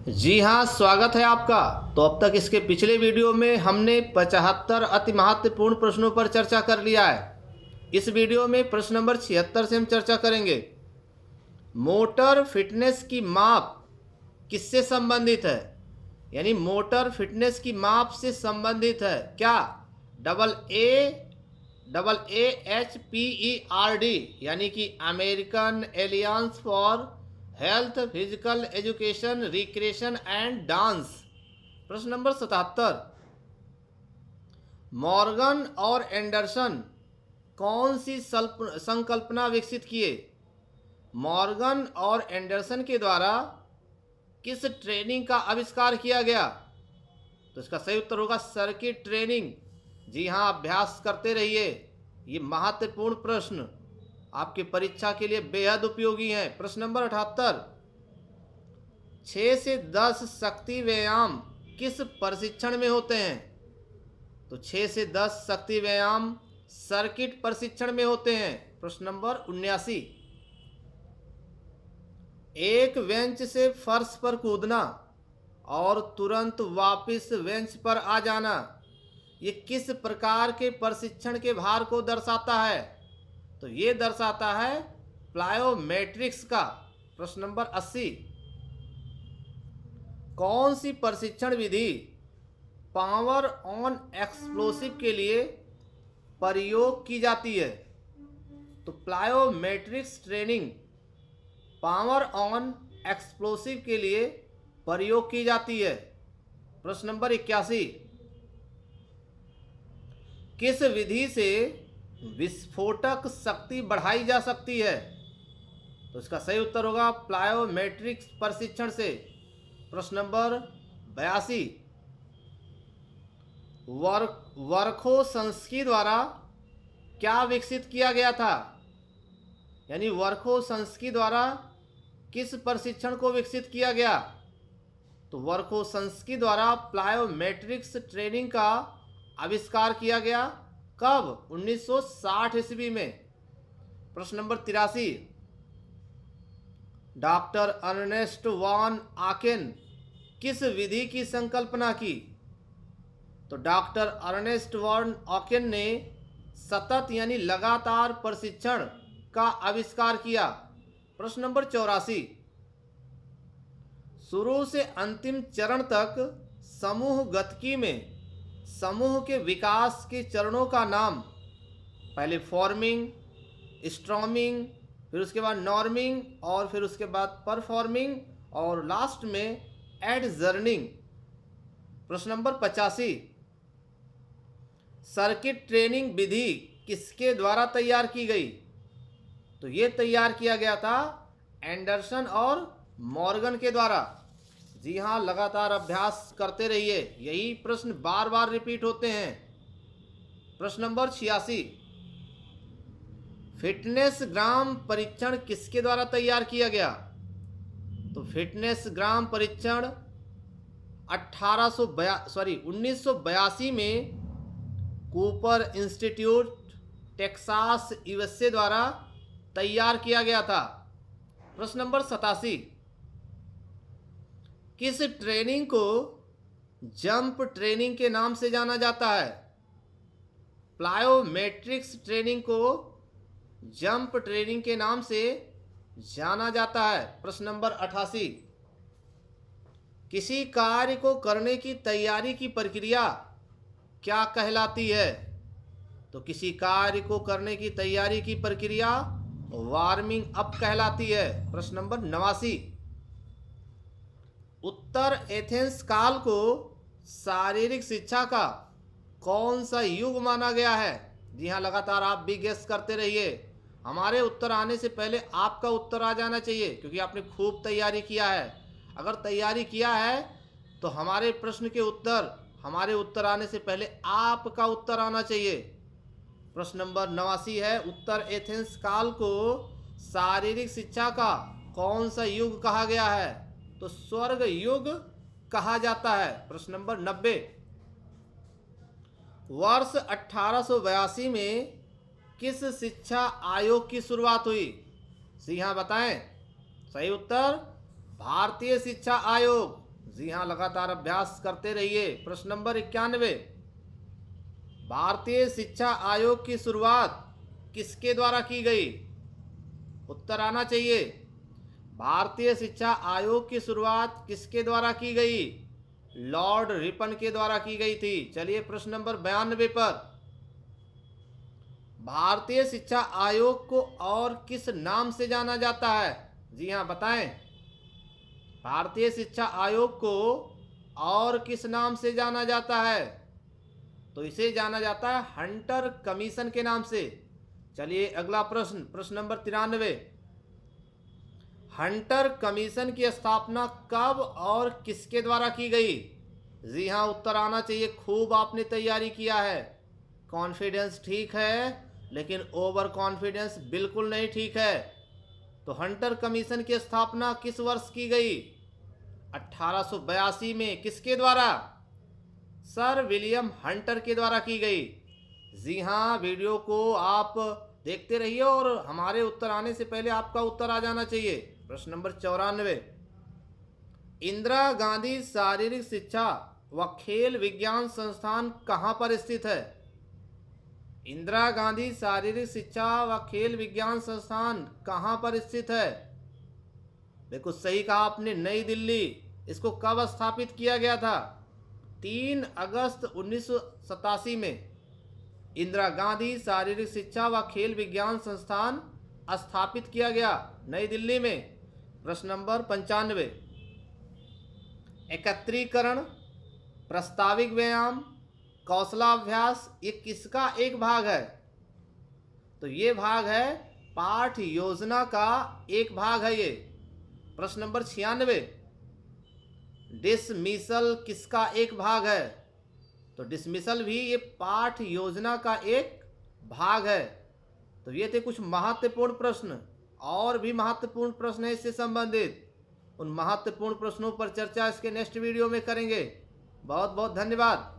जी हाँ, स्वागत है आपका। तो अब तक इसके पिछले वीडियो में हमने 75 अति महत्वपूर्ण प्रश्नों पर चर्चा कर लिया है। इस वीडियो में प्रश्न नंबर 76 से हम चर्चा करेंगे। मोटर फिटनेस की माप किससे संबंधित है? यानी मोटर फिटनेस की माप से संबंधित है क्या? AAHPERD यानी कि American aliens for health physical education recreation and dance. प्रश्न नंबर 77, मॉर्गन और एंडरसन कौन सी संकल्पना विकसित किए? मॉर्गन और एंडरसन के द्वारा किस ट्रेनिंग का आविष्कार किया गया? तो इसका सही उत्तर होगा सर्किट ट्रेनिंग। जी हाँ, अभ्यास करते रहिए। ये महत्वपूर्ण प्रश्न आपके परीक्षा के लिए बेहद उपयोगी हैं। प्रश्न नंबर 78, 6 से 10 शक्ति व्यायाम किस प्रशिक्षण में होते हैं? तो 6 से 10 शक्ति व्यायाम सर्किट प्रशिक्षण में होते हैं। प्रश्न नंबर 79, एक बेंच से फर्श पर कूदना और तुरंत वापस बेंच पर आ जाना, ये किस प्रकार के प्रशिक्षण के भार को दर्शाता है? तो ये दर्शाता है प्लायोमेट्रिक्स का। प्रश्न नंबर 80, कौन सी प्रशिक्षण विधि पावर ऑन एक्सप्लोसिव के लिए प्रयोग की जाती है? तो plyometrics training power on explosive के लिए प्रयोग की जाती है। प्रश्न नंबर 81, किस विधि से विस्फोटक शक्ति बढ़ाई जा सकती है? तो इसका सही उत्तर होगा प्लायोमेट्रिक्स प्रशिक्षण से। प्रश्न नंबर 82, वर्खोसंस्की द्वारा क्या विकसित किया गया था? यानी वर्खोसंस्की द्वारा किस प्रशिक्षण को विकसित किया गया? तो वर्खोसंस्की द्वारा प्लायोमेट्रिक्स ट्रेनिंग का आविष्कार किया गया। कब? 1960 ईस्वी में। प्रश्न नंबर 83, डॉक्टर अर्नेस्ट वॉन आकेन किस विधि की संकल्पना की? तो डॉक्टर अर्नेस्ट वॉन आकेन ने सतत यानी लगातार प्रशिक्षण का आविष्कार किया। प्रश्न नंबर 84, शुरू से अंतिम चरण तक समूह गतिकी में समूह के विकास के चरणों का नाम? पहले फॉर्मिंग, स्ट्रॉमिंग, फिर उसके बाद नॉर्मिंग और फिर उसके बाद परफॉर्मिंग और लास्ट में एडजर्निंग। प्रश्न नंबर 85, सर्किट ट्रेनिंग विधि किसके द्वारा तैयार की गई? तो ये तैयार किया गया था एंडरसन और मॉर्गन के द्वारा। जी हाँ, लगातार अभ्यास करते रहिए, यही प्रश्न बार बार रिपीट होते हैं। प्रश्न नंबर 86, फिटनेस ग्राम परीक्षण किसके द्वारा तैयार किया गया? तो फिटनेस ग्राम परीक्षण 1982 में कूपर इंस्टीट्यूट टेक्सास यूएसए द्वारा तैयार किया गया था। प्रश्न नंबर 87, किस ट्रेनिंग को जंप ट्रेनिंग के नाम से जाना जाता है? प्लायोमेट्रिक्स ट्रेनिंग को जंप ट्रेनिंग के नाम से जाना जाता है। प्रश्न नंबर 88, किसी कार्य को करने की तैयारी की प्रक्रिया क्या कहलाती है? तो किसी कार्य को करने की तैयारी की प्रक्रिया वार्मिंग अप कहलाती है। प्रश्न नंबर 89, उत्तर एथेंस काल को शारीरिक शिक्षा का कौन सा युग माना गया है? जी हाँ, लगातार आप भी गेस करते रहिए। हमारे उत्तर आने से पहले आपका उत्तर आ जाना चाहिए, क्योंकि आपने खूब तैयारी किया है। अगर तैयारी किया है तो हमारे प्रश्न के उत्तर, हमारे उत्तर आने से पहले आपका उत्तर आना चाहिए। प्रश्न नंबर 89 है, उत्तर एथेंस काल को शारीरिक शिक्षा का कौन सा युग कहा गया है? तो स्वर्ग युग कहा जाता है। प्रश्न नंबर 90, वर्ष 1882 में किस शिक्षा आयोग की शुरुआत हुई? जी हाँ, बताएं। सही उत्तर भारतीय शिक्षा आयोग। जी हाँ, लगातार अभ्यास करते रहिए। प्रश्न नंबर 91, भारतीय शिक्षा आयोग की शुरुआत किसके द्वारा की गई? उत्तर आना चाहिए। भारतीय शिक्षा आयोग की शुरुआत किसके द्वारा की गई? लॉर्ड रिपन के द्वारा की गई थी। चलिए प्रश्न नंबर 92 पर, भारतीय शिक्षा आयोग को और किस नाम से जाना जाता है? जी हाँ, बताएं। भारतीय शिक्षा आयोग को और किस नाम से जाना जाता है? तो इसे जाना जाता है हंटर कमीशन के नाम से। चलिए अगला प्रश्न, प्रश्न नंबर 93, हंटर कमीशन की स्थापना कब और किसके द्वारा की गई? जी हाँ, उत्तर आना चाहिए। खूब आपने तैयारी किया है, कॉन्फिडेंस ठीक है, लेकिन ओवर कॉन्फिडेंस बिल्कुल नहीं ठीक है। तो हंटर कमीशन की स्थापना किस वर्ष की गई? 1882 में। किसके द्वारा? सर विलियम हंटर के द्वारा की गई। जी हाँ, वीडियो को आप देखते रहिए और हमारे उत्तर आने से पहले आपका उत्तर आ जाना चाहिए। प्रश्न नंबर 94, इंदिरा गांधी शारीरिक शिक्षा व खेल विज्ञान संस्थान कहाँ पर स्थित है? इंदिरा गांधी शारीरिक शिक्षा व खेल विज्ञान संस्थान कहाँ पर स्थित है? बिल्कुल सही कहा आपने, नई दिल्ली। इसको कब स्थापित किया गया था? 3 अगस्त 1987 में इंदिरा गांधी शारीरिक शिक्षा व खेल विज्ञान संस्थान स्थापित किया गया, नई दिल्ली में। प्रश्न नंबर 95, एकत्रीकरण, प्रास्ताविक व्यायाम, कौशलाभ्यास, ये किसका एक भाग है? तो ये भाग है पाठ योजना का एक भाग है ये। प्रश्न नंबर 96, डिसमिसल किसका एक भाग है? तो डिसमिसल भी ये पाठ योजना का एक भाग है। तो ये थे कुछ महत्वपूर्ण प्रश्न, और भी महत्वपूर्ण प्रश्न है इससे संबंधित। उन महत्वपूर्ण प्रश्नों पर चर्चा इसके नेक्स्ट वीडियो में करेंगे। बहुत बहुत धन्यवाद।